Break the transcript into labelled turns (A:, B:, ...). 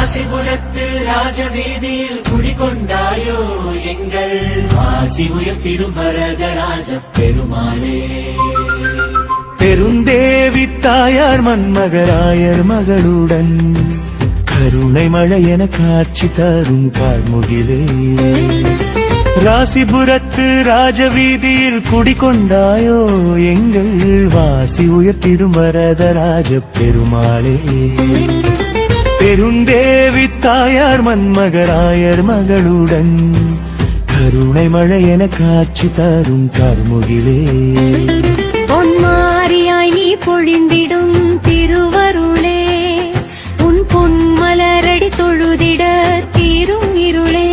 A: ராசிபுரத்து ராஜவீதியில் குடிகொண்டாயோ எங்கள் வாசி உயர்த்திடும் வரதராஜ பெருமாளே.
B: பெருந்தேவி தாயார் மன்மகராயர் மகளுடன் கருணை மழை என காட்சி தரும் கார்முகிலே. ராசிபுரத்து ராஜவீதியில் குடிகொண்டாயோ எங்கள் வாசி உயர்த்திடும் வரதராஜ பெருமாளே. பெருந்தேவி தாயார் மன்மகராயர் மகளுடன் கருணை மழை என காட்சி தரும் கார்முகிலே.
C: பொன்மாரியாய் நீ பொழிந்திடும் திருவருளே, உன் பொன்மலரடி தொழுதிட தீரும் இருளே.